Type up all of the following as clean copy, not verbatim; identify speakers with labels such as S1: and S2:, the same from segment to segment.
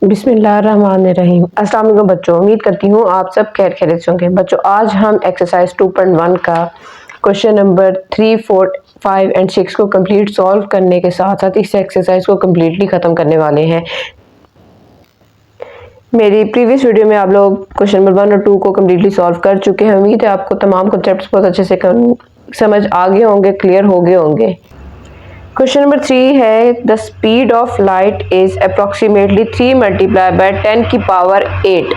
S1: बिस्मिल्लाहिर्रहमानिर्रहीम। अस्सलाम वालेकुम बच्चों, उम्मीद करती हूँ आप सब खैरियत से होंगे। बच्चों आज हम एक्सरसाइज 2.1 का क्वेश्चन नंबर 3, 4, 5 एंड 6 को कंप्लीट सॉल्व करने के साथ साथ इस एक्सरसाइज को कम्प्लीटली ख़त्म करने वाले हैं। मेरी प्रीवियस वीडियो में आप लोग क्वेश्चन नंबर 1 और 2 को कम्प्लीटली सॉल्व कर चुके हैं। उम्मीद है आपको तमाम कॉन्सेप्ट्स बहुत अच्छे से समझ आ गए होंगे, क्लियर हो गए होंगे। क्वेश्चन नंबर 3 है, the speed of light is approximately 3 multiply by 10 की पावर 8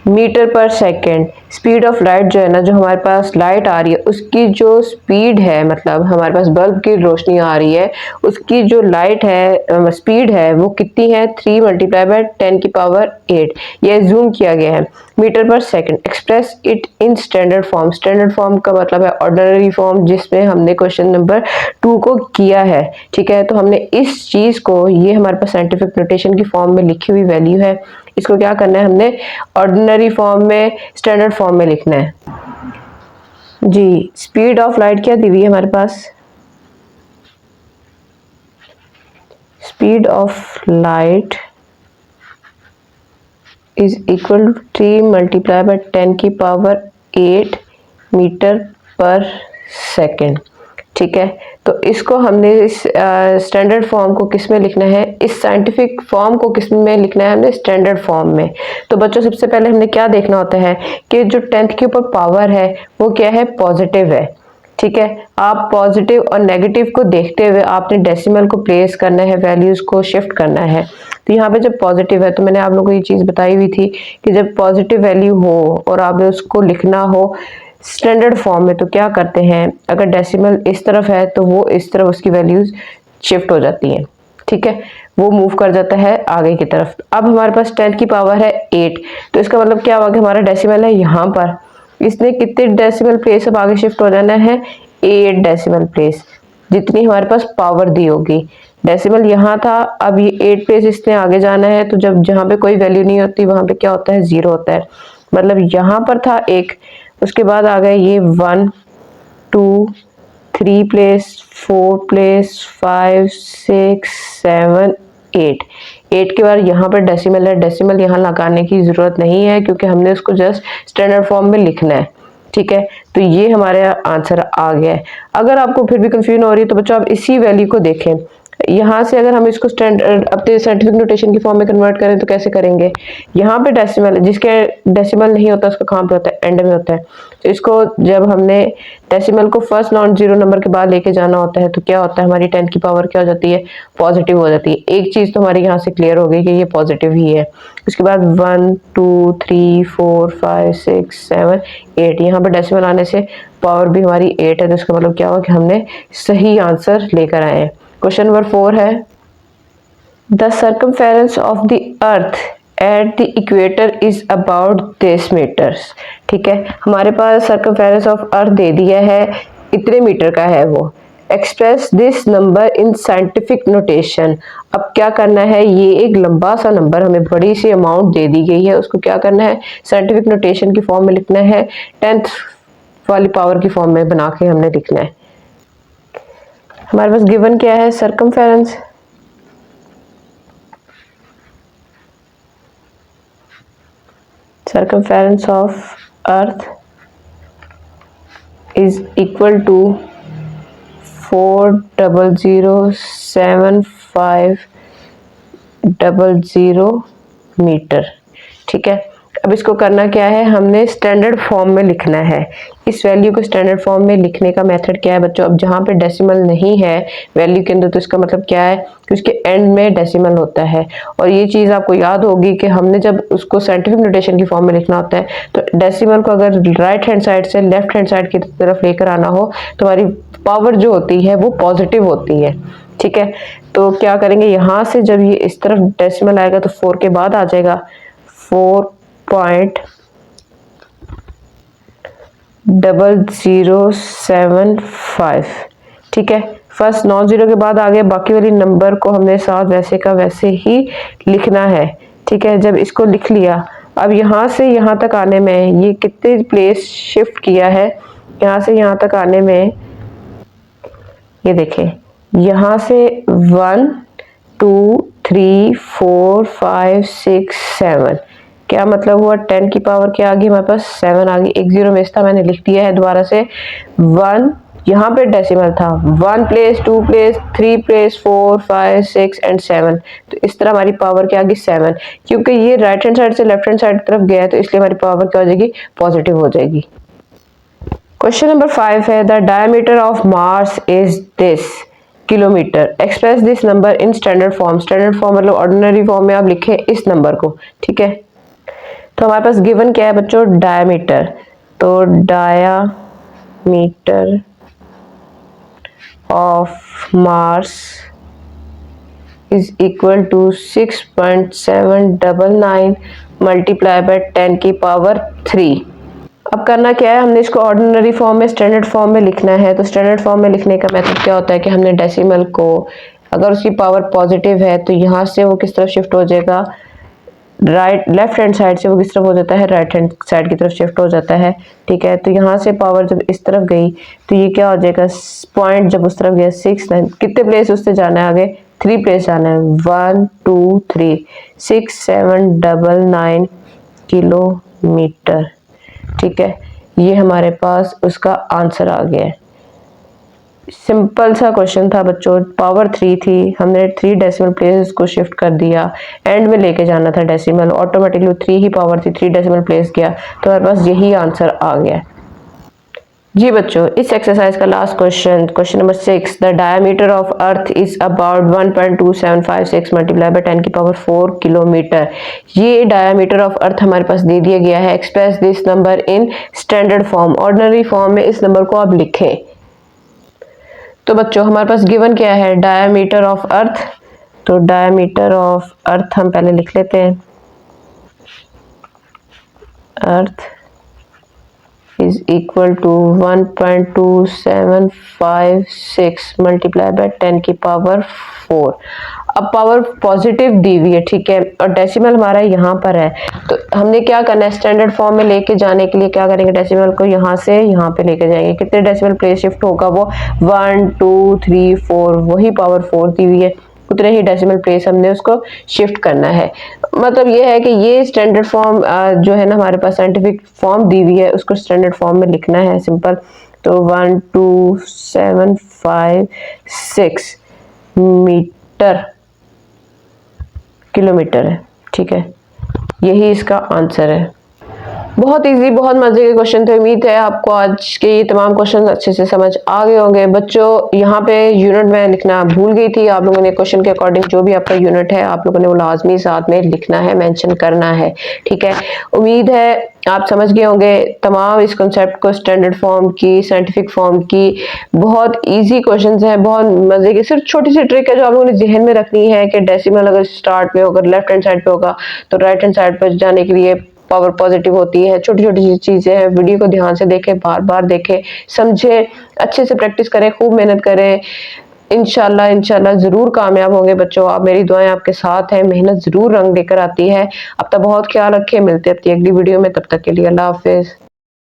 S1: मीटर पर सेकेंड। स्पीड ऑफ लाइट जो है ना, जो हमारे पास लाइट आ रही है उसकी जो स्पीड है, मतलब हमारे पास बल्ब की रोशनी आ रही है, उसकी जो लाइट है स्पीड है वो कितनी है, 3 मल्टीप्लाई बाय 10 की पावर 8। ये जूम किया गया है मीटर पर second. Express it in standard form. Standard form का मतलब है ऑर्डिनरी फॉर्म, जिसमें हमने क्वेश्चन नंबर 2 को किया है। ठीक है, तो हमने इस चीज को, ये हमारे पास साइंटिफिक नोटेशन की फॉर्म में लिखी हुई वैल्यू है, इसको क्या करना है, हमने ऑर्डिनरी फॉर्म में, स्टैंडर्ड फॉर्म में लिखना है जी। स्पीड ऑफ लाइट क्या दी हुई है हमारे पास, speed of light is equal to 3 multiply by 10 की पावर 8 मीटर पर सेकेंड। ठीक है, तो इसको हमने इस स्टैंडर्ड फॉर्म को किस में लिखना है, इस साइंटिफिक फॉर्म को किस में लिखना है, हमने स्टैंडर्ड फॉर्म में। तो बच्चों सबसे पहले हमने क्या देखना होता है कि जो 10th के ऊपर पावर है वो क्या है, पॉजिटिव है। ठीक है, आप पॉजिटिव और नेगेटिव को देखते हुए आपने डेसिमल को प्लेस करना है, वैल्यूज को शिफ्ट करना है। तो यहाँ पे जब पॉजिटिव है, तो मैंने आप लोगों को ये चीज बताई हुई थी कि जब पॉजिटिव वैल्यू हो और आपने उसको लिखना हो स्टैंडर्ड फॉर्म में, तो क्या करते हैं, अगर डेसिमल इस तरफ है तो वो इस तरफ उसकी वैल्यूज शिफ्ट हो जाती हैं। ठीक है, वो मूव कर जाता है आगे की तरफ। अब हमारे पास 10 की पावर है 8, तो इसका मतलब क्या हुआ कि हमारा डेसिमल है यहाँ पर, इसने कितने डेसिमल प्लेस अब आगे शिफ्ट हो जाना है, 8 डेसिमल प्लेस, जितनी हमारे पास पावर दी होगी। डेसिमल यहाँ था, अब ये 8 प्लेस इसने आगे जाना है, तो जब जहाँ पे कोई वैल्यू नहीं होती वहां पे क्या होता है, 0 होता है। मतलब यहाँ पर था 1, उसके बाद आ गए ये 1, 2, 3 प्लेस, 4 प्लेस, 5, 6, 7, 8। 8 के बाद यहाँ पर डेसिमल है, डेसिमल यहाँ लगाने की जरूरत नहीं है क्योंकि हमने उसको जस्ट स्टैंडर्ड फॉर्म में लिखना है। ठीक है, तो ये हमारे आंसर आ गया है। अगर आपको फिर भी कंफ्यूजन हो रही है तो बच्चों आप इसी वैल्यू को देखें। यहाँ से अगर हम इसको स्टैंडर्ड अपने साइंटिफिक नोटेशन की फॉर्म में कन्वर्ट करें तो कैसे करेंगे, यहाँ पे डेसिमल, जिसके डेसिमल नहीं होता उसका कहाँ पे होता है, एंड में होता है। तो इसको जब हमने डेसिमल को फर्स्ट नॉन जीरो नंबर के बाद लेके जाना होता है तो क्या होता है, हमारी 10 की पावर क्या हो जाती है, पॉजिटिव हो जाती है। एक चीज तो हमारी यहाँ से क्लियर हो गई कि ये पॉजिटिव ही है। उसके बाद 1, 2, 3, 4, 5, 6, 7, 8, यहाँ पे डेसिमल आने से पावर भी हमारी 8 है, तो इसका मतलब क्या हुआ कि हमने सही आंसर लेकर आए हैं। क्वेश्चन नंबर 4 है, the circumference of the earth at the equator is about this metres. ठीक है, हमारे पास सर्कमफेरेंस ऑफ अर्थ दे दिया है, इतने मीटर का है वो। Express this number in scientific notation. अब क्या करना है, ये एक लंबा सा नंबर, हमें बड़ी सी अमाउंट दे दी गई है, उसको क्या करना है, साइंटिफिक नोटेशन की फॉर्म में लिखना है, 10th वाली पावर की फॉर्म में बना के हमने लिखना है। हमारे पास गिवन क्या है, circumference, circumference of earth is equal to 4007500 metre. ठीक है, अब इसको करना क्या है, हमने स्टैंडर्ड फॉर्म में लिखना है। इस वैल्यू को स्टैंडर्ड फॉर्म में लिखने का मेथड क्या है बच्चों, अब जहाँ पे डेसिमल नहीं है वैल्यू के अंदर, तो इसका मतलब क्या है कि उसके एंड में डेसिमल होता है। और ये चीज़ आपको याद होगी कि हमने जब उसको साइंटिफिक नोटेशन की फॉर्म में लिखना होता है तो डेसिमल को अगर राइट हैंड साइड से लेफ्ट हैंड साइड की तरफ लेकर आना हो तो हमारी पावर जो होती है वो पॉजिटिव होती है। ठीक है, तो क्या करेंगे, यहाँ से जब ये इस तरफ डेसिमल आएगा तो 4 के बाद आ जाएगा 4.0075। ठीक है, फर्स्ट नॉन जीरो के बाद आ गया, बाकी वाली नंबर को हमने साथ वैसे का वैसे ही लिखना है। ठीक है, जब इसको लिख लिया, अब यहाँ से यहाँ तक आने में ये कितने प्लेस शिफ्ट किया है, यहाँ से यहाँ तक आने में ये देखें, यहाँ से 1, 2 3 4 5 6 7। क्या मतलब हुआ, 10 की पावर क्या आ गई हमारे पास, 7 आ गई। एक जीरो मिस था, मैंने लिख दिया है दोबारा से। 1 यहाँ पे डेसिमल था, 1 प्लेस, 2 प्लेस, 3 प्लेस, 4 5 6 एंड 7। तो इस तरह हमारी पावर क्या आ गई, 7। क्योंकि ये राइट हैंड साइड से लेफ्ट हैंड साइड की तरफ गया है तो इसलिए हमारी पावर क्या हो जाएगी, पॉजिटिव हो जाएगी। क्वेश्चन नंबर 5 है, the diameter of Mars is this kilometre, express this number in standard form. Standard form मतलब ऑर्डिनरी फॉर्म में आप लिखें इस नंबर को, ठीक है। तो हमारे पास गिवन क्या है बच्चों, डायमीटर। तो diameter of Mars is equal to 6.799 multiply by 10 की पावर 3। अब करना क्या है, हमने इसको ऑर्डिनरी फॉर्म में स्टैंडर्ड फॉर्म में लिखना है। तो स्टैंडर्ड फॉर्म में लिखने का मेथड क्या होता है कि हमने डेसिमल को, अगर उसकी पावर पॉजिटिव है तो यहाँ से वो किस तरफ शिफ्ट हो जाएगा, राइट लेफ्ट हैंड साइड से वो किस तरफ हो जाता है, राइट हैंड साइड की तरफ शिफ्ट हो जाता है, ठीक है। तो यहाँ से पावर जब इस तरफ गई तो ये क्या हो जाएगा, पॉइंट जब उस तरफ गया 6 9, कितने प्लेस उससे जाना है आगे, 3 प्लेस जाना है, 1 2 3, 6799 किलोमीटर, ठीक है। ये हमारे पास उसका आंसर आ गया है। सिंपल सा क्वेश्चन था बच्चों, पावर 3 थी, हमने 3 डेसिमल प्लेस को शिफ्ट कर दिया, एंड में लेके जाना था डेसिमल, ऑटोमेटिकली 3 ही पावर थी, 3 डेसिमल प्लेस गया, तो हमारे पास यही आंसर आ गया। जी बच्चों, इस एक्सरसाइज का last question, question number 6, the diameter of earth is about 1.2756 multiply by 10 की पावर 4 किलोमीटर। ये डायमीटर ऑफ अर्थ हमारे पास दे दिया गया है। Express this number in standard form, ordinary form में इस नंबर को आप लिखें। तो बच्चों हमारे पास गिवन क्या है, डायमीटर ऑफ अर्थ। तो डायमीटर ऑफ अर्थ हम पहले लिख लेते हैं, अर्थ is equal to 1.2756 multiply by 10 की पावर 4। अब पावर पॉजिटिव दी हुई है, ठीक है, और डेसिमल हमारा यहाँ पर है। तो हमने क्या करना है, स्टैंडर्ड फॉर्म में लेके जाने के लिए क्या करेंगे, डेसिमल को यहाँ से यहाँ पे लेके जाएंगे। कितने डेसिमल प्लेस शिफ्ट होगा, वो 1 2 3 4, वही पावर 4 दी हुई है, उतने ही डेसिमल प्लेस हमने उसको शिफ्ट करना है। मतलब ये है कि ये स्टैंडर्ड फॉर्म जो है ना, हमारे पास साइंटिफिक फॉर्म दी हुई है, उसको स्टैंडर्ड फॉर्म में लिखना है, सिंपल। तो 12756 मीटर किलोमीटर है, ठीक है, यही इसका आंसर है। बहुत इजी, बहुत मजे के क्वेश्चन थे। उम्मीद है आपको आज के ये तमाम क्वेश्चन अच्छे से समझ आ गए होंगे। बच्चों यहाँ पे यूनिट में लिखना भूल गई थी, आप लोगों ने क्वेश्चन के अकॉर्डिंग जो भी आपका यूनिट है आप लोगों ने वो लाजमी साथ में लिखना है, मेंशन करना है, ठीक है। उम्मीद है आप समझ गए होंगे तमाम इस कॉन्सेप्ट को, स्टैंडर्ड फॉर्म की, साइंटिफिक फॉर्म की। बहुत ईजी क्वेश्चन है, बहुत मजे के, सिर्फ छोटी सी ट्रिक है जो आप लोगों ने जहन में रखनी है कि डेसिमल अगर स्टार्ट में होगा लेफ्ट हैंड साइड पे होगा तो राइट हैंड साइड पर जाने के लिए पावर पॉजिटिव होती है। छोटी छोटी चीजें हैं, वीडियो को ध्यान से देखें, बार बार देखें, समझें, अच्छे से प्रैक्टिस करें, खूब मेहनत करें। इंशाल्लाह जरूर कामयाब होंगे बच्चों आप, मेरी दुआएं आपके साथ हैं, मेहनत जरूर रंग लेकर आती है। अब तक बहुत ख्याल रखें, मिलते हैं अपनी अगली वीडियो में, तब तक के लिए अल्लाह हाफिज।